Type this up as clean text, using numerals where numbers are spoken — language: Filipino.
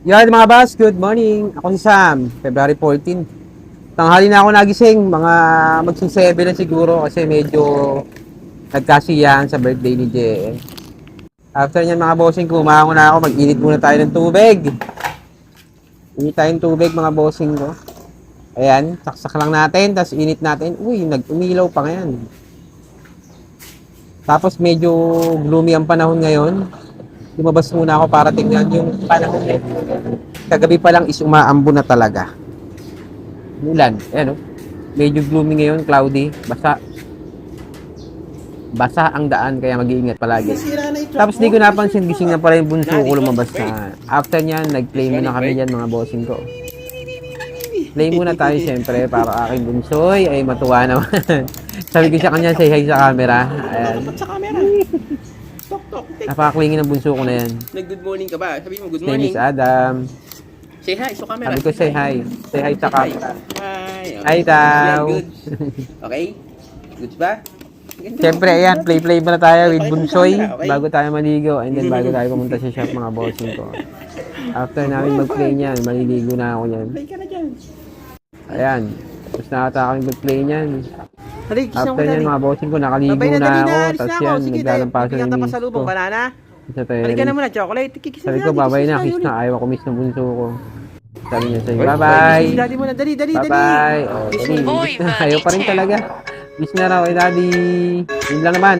Yan mga boss, good morning. Ako si Sam, February 14. Tanghali na ako nagising, mga magsi-7 na siguro kasi medyo nagkasiyahan sa birthday ni JM. After nyan mga bossing, kumahango na ako, mag-init muna tayo ng tubig. Init tayong tubig mga bossing ko. Ayan, saksak lang natin, tapos init natin. Uy, nag-umilaw pa ngayon. Tapos medyo gloomy ang panahon ngayon. Lumabas muna ako para tingnan yung panahon ngayon. Kagabi pa lang is umaambo na talaga. Ulan, ayan o. Medyo gloomy ngayon, cloudy, basa. Basa ang daan, kaya mag-iingat palagi. Tapos di ko napansin, gising na pala yung bunso ko lumabas na. After nyan, nag-play muna kami dyan mga bossing ko. Play muna tayo siyempre para aking bunsoy ay matuwa naman. Sabi ko sa kanya, say hi sa camera. Ayan. Sa camera. Tok. Napakaklingin ng bunso ko na yan. Nag-good morning ka ba? Sabi mo, good His name morning. is Adam. Say hi sa camera. Sabi ko say hi. Say hi sa camera. Hi. Hi, Tao. Good. Okay? Good ba? Siyempre, ayan, play muna tayo with bunsoy bago tayo maligo. And then bago tayo pumunta sa shop mga bossing ko. After namin mag-play niyan, maliligo na ako niyan. Play ka na dyan. Ayan. Tapos nakata ako yung mag-play niyan. Halika, After niyan mga bossing ko, nakaligo Babay na dali ako. alis Tapos na ako. yan, Sige, naglalampasan bigyan yung kita pa miss sa ko. lubong, banana. Sa Halika terrace. na muna, chocolate. Kikis Sabi ko, babay na, kiss na. Ayaw ako miss ng bunso ko. Sabi niya sa'yo, bye-bye. Daddy muna, dali. Bye-bye. Oh, dali. Uy, Ayaw pa rin talaga. Miss na raw, daddy. Yun lang naman.